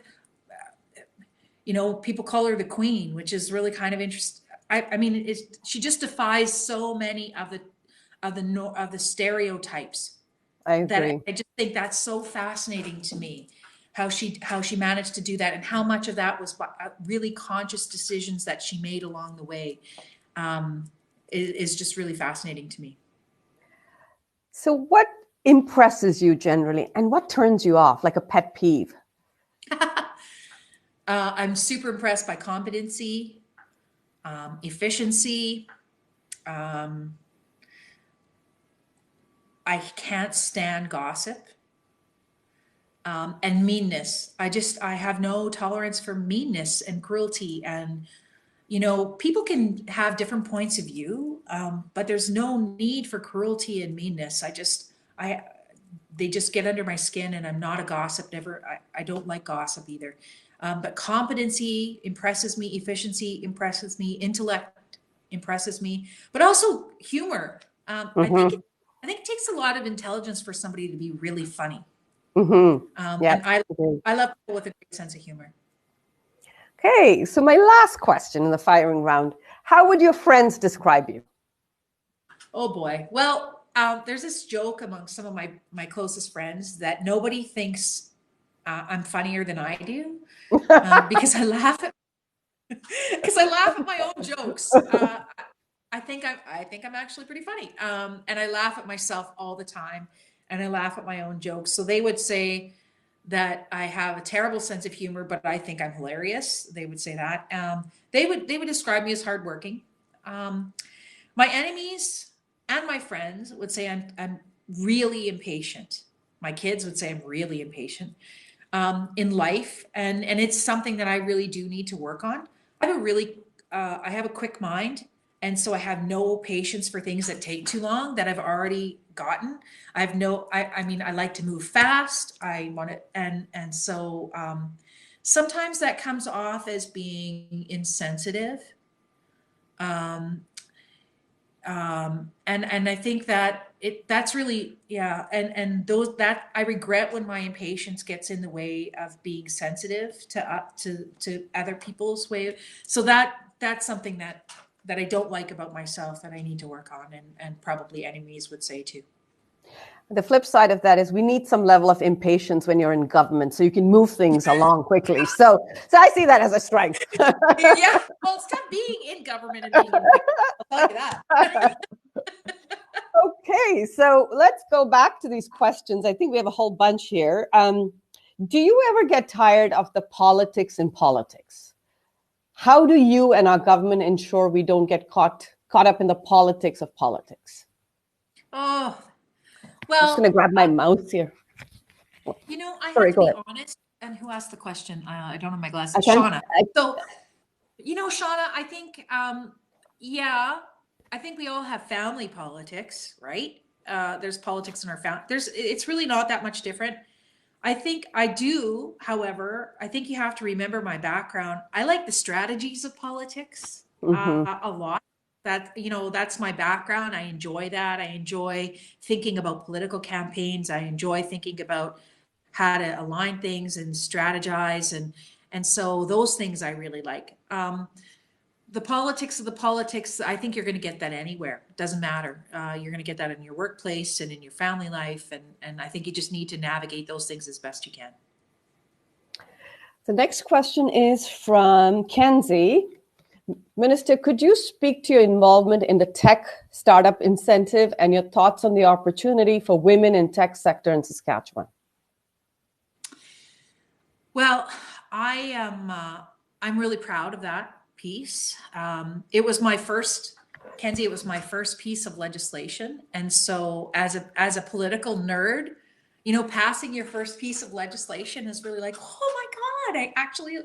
people call her the queen, which is really kind of interesting. I mean, she just defies so many of the stereotypes. I agree. That I just think that's so fascinating to me. how she managed to do that, and how much of that was really conscious decisions that she made along the way, is just really fascinating to me. So what impresses you generally, and what turns you off, like a pet peeve? I'm super impressed by competency, efficiency. I can't stand gossip, and meanness. I have no tolerance for meanness and cruelty. And, people can have different points of view, but there's no need for cruelty and meanness. They just get under my skin, and I'm not a gossip. I don't like gossip either. But competency impresses me, efficiency impresses me, intellect impresses me, but also humor. I think it takes a lot of intelligence for somebody to be really funny. Yeah, and I love people with a great sense of humor. Okay, so my last question in the firing round: how would your friends describe you? Oh boy. Well, there's this joke among some of my closest friends that nobody thinks I'm funnier than I do, because I laugh at my own jokes. I think I'm actually pretty funny, and I laugh at myself all the time, and I laugh at my own jokes. So they would say that I have a terrible sense of humor, but I think I'm hilarious. They would say that. They would describe me as hardworking. My enemies and my friends would say I'm really impatient. My kids would say I'm really impatient in life, and it's something that I really do need to work on. I have a quick mind, and so I have no patience for things that take too long that I've already gotten. I like to move fast. I want to, and so sometimes that comes off as being insensitive. And I think that that's really, yeah. And those, that I regret when my impatience gets in the way of being sensitive to other people's way. So that's something that I don't like about myself, that I need to work on, and probably enemies would say too. The flip side of that is we need some level of impatience when you're in government, so you can move things along quickly. So I see that as a strength. Yeah, well, stop being in government and being impatient. I'll tell you that. Okay, so let's go back to these questions. I think we have a whole bunch here. Do you ever get tired of the politics in politics? How do you and our government ensure we don't get caught up in the politics of politics? Oh, well, I'm just going to grab my mouse here. I have to be honest. And who asked the question? I don't have my glasses. Shauna. So, Shauna, I think, I think we all have family politics, right? There's politics in our family. It's really not that much different. I think I do, however, I think you have to remember my background. I like the strategies of politics a lot. That's my background. I enjoy that. I enjoy thinking about political campaigns. I enjoy thinking about how to align things and strategize. And so those things I really like. The politics of the politics, I think you're going to get that anywhere. It doesn't matter. You're going to get that in your workplace and in your family life. And I think you just need to navigate those things as best you can. The next question is from Kenzie. Minister, could you speak to your involvement in the tech startup incentive and your thoughts on the opportunity for women in tech sector in Saskatchewan? Well, I'm really proud of that piece. It was my first, Kenzie, it was my first piece of legislation. And so as a political nerd, passing your first piece of legislation is really like, oh my God, I actually,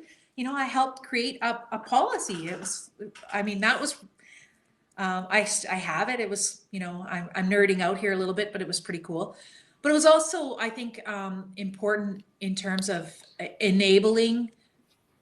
I helped create a policy. It was, that was, I have it. It was, I'm nerding out here a little bit, but it was pretty cool. But it was also, I think, important in terms of enabling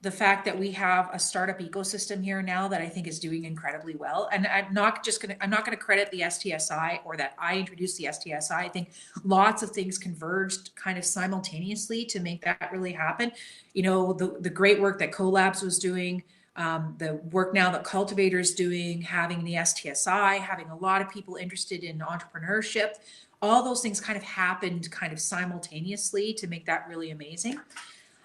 the fact that we have a startup ecosystem here now that I think is doing incredibly well. And I'm not going to credit the STSI or that I introduced the STSI. I think lots of things converged kind of simultaneously to make that really happen. The great work that Colabs was doing, the work now that Cultivator is doing, having the STSI, having a lot of people interested in entrepreneurship, all those things kind of happened kind of simultaneously to make that really amazing.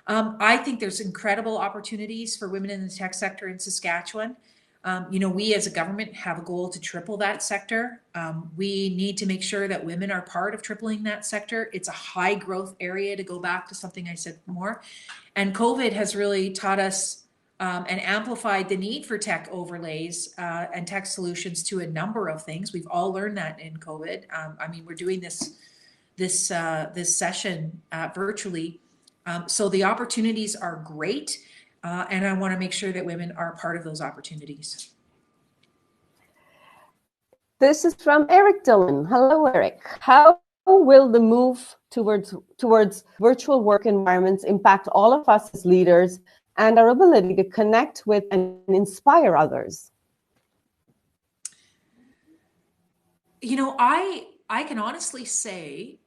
I think there's incredible opportunities for women in the tech sector in Saskatchewan. We as a government have a goal to triple that sector. We need to make sure that women are part of tripling that sector. It's a high growth area, to go back to something I said more. And COVID has really taught us and amplified the need for tech overlays and tech solutions to a number of things. We've all learned that in COVID. We're doing this session virtually. So the opportunities are great. And I want to make sure that women are part of those opportunities. This is from Eric Dillon. Hello, Eric. How will the move towards virtual work environments impact all of us as leaders and our ability to connect with and inspire others? I can honestly say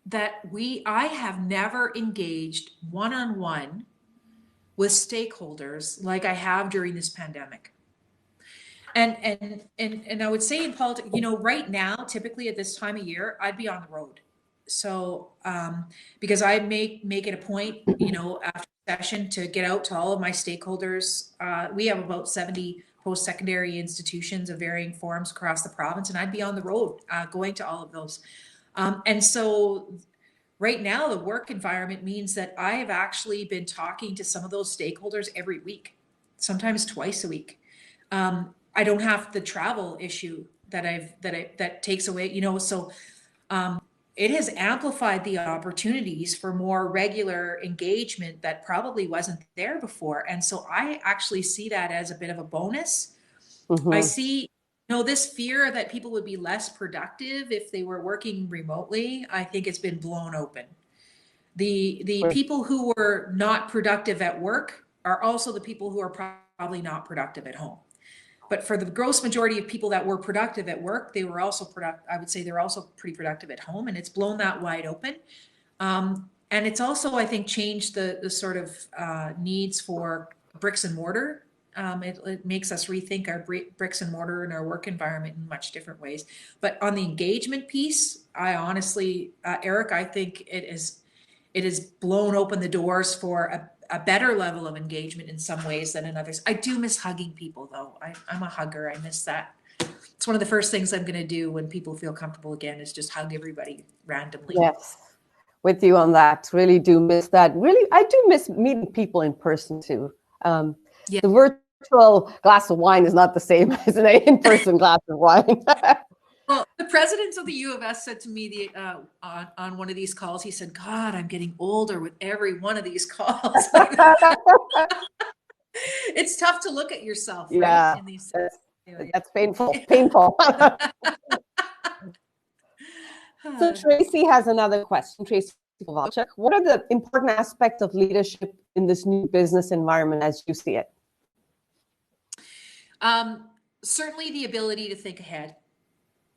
that I have never engaged one-on-one with stakeholders like I have during this pandemic. And I would say in politics, right now, typically at this time of year, I'd be on the road. So because I make it a point, after session to get out to all of my stakeholders. We have about 70 post-secondary institutions of varying forms across the province, and I'd be on the road going to all of those. And so right now, the work environment means that I have actually been talking to some of those stakeholders every week, sometimes twice a week. I don't have the travel issue that takes away, so it has amplified the opportunities for more regular engagement that probably wasn't there before. And so I actually see that as a bit of a bonus. Mm-hmm. I see, this fear that people would be less productive if they were working remotely. I think it's been blown open. The people who were not productive at work are also the people who are probably not productive at home. But for the gross majority of people that were productive at work, they were also I would say they're also pretty productive at home, and it's blown that wide open. And it's also, I think, changed the sort of needs for bricks and mortar. It makes us rethink our bricks and mortar and our work environment in much different ways. But on the engagement piece, I honestly, Eric, I think it has blown open the doors for a better level of engagement in some ways than in others. I do miss hugging people, though. I'm a hugger. I miss that. It's one of the first things I'm going to do when people feel comfortable again, is just hug everybody randomly. Yes, with you on that. Really do miss that. Really, I do miss meeting people in person too. Yeah. The virtual glass of wine is not the same as an in-person glass of wine. Well, the president of the U of S said to me on one of these calls, he said, "God, I'm getting older with every one of these calls." It's tough to look at yourself, yeah, right? In these, that's painful. So Tracy has another question. Tracy Kovac, what are the important aspects of leadership in this new business environment as you see it? Certainly the ability to think ahead.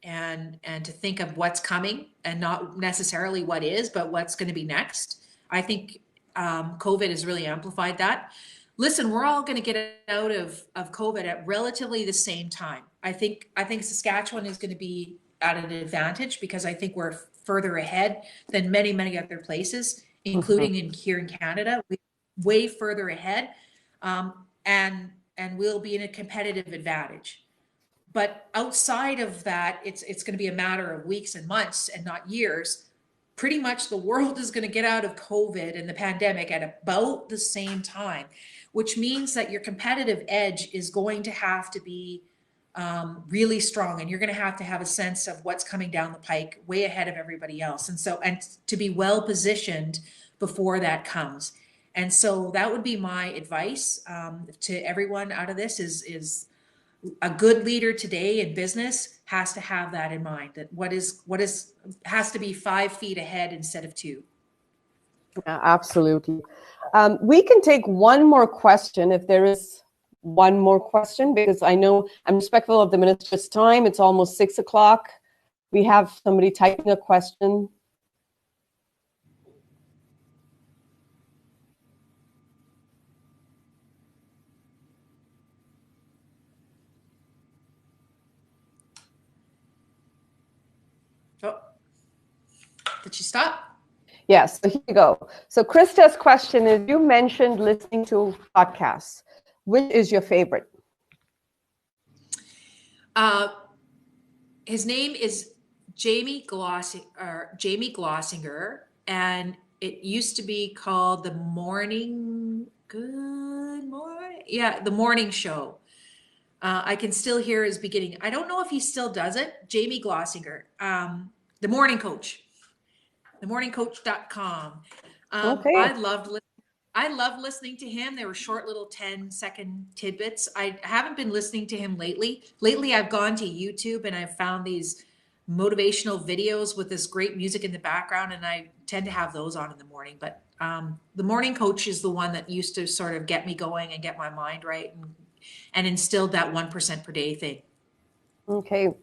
And to think of what's coming, and not necessarily what is, but what's going to be next. I think COVID has really amplified that. Listen, we're all going to get out of COVID at relatively the same time. I think Saskatchewan is going to be at an advantage because I think we're further ahead than many, many other places, including here in Canada. We're way further ahead, and we'll be in a competitive advantage. But outside of that, it's going to be a matter of weeks and months and not years. Pretty much the world is going to get out of COVID and the pandemic at about the same time, which means that your competitive edge is going to have to be really strong, and you're going to have a sense of what's coming down the pike way ahead of everybody else. And to be well positioned before that comes. And so that would be my advice to everyone out of this is a good leader today in business has to have that in mind, that what has to be 5 feet ahead instead of 2. Yeah, absolutely. We can take one more question if there is one more question, because I know I'm respectful of the minister's time. It's almost 6 o'clock. We have somebody typing a question. Oh, did she stop? Yes, so here you go. So Krista's question is, you mentioned listening to podcasts. Which is your favorite? His name is Jamie Glossinger, and it used to be called the Morning Good Morning. Yeah, the Morning Show. I can still hear his beginning. I don't know if he still does it. Jamie Glossinger, the Morning Coach, themorningcoach.com. Okay. I loved listening to him. They were short little 10-second tidbits. I haven't been listening to him lately. Lately, I've gone to YouTube and I've found these motivational videos with this great music in the background, and I tend to have those on in the morning. But the Morning Coach is the one that used to sort of get me going and get my mind right, and instilled that 1% per day thing. Okay.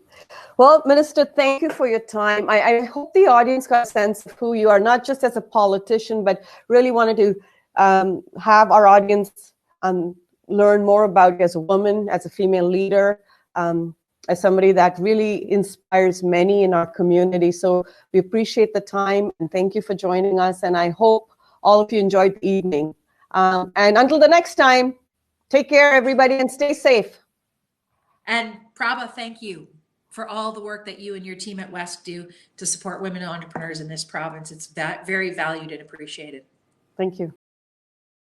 Well, Minister, thank you for your time. I hope the audience got a sense of who you are, not just as a politician, but really wanted to have our audience learn more about you as a woman, as a female leader, as somebody that really inspires many in our community. So we appreciate the time and thank you for joining us. And I hope all of you enjoyed the evening. And until the next time, take care, everybody, and stay safe. And Prabha, thank you for all the work that you and your team at West do to support women entrepreneurs in this province. It's very valued and appreciated. Thank you.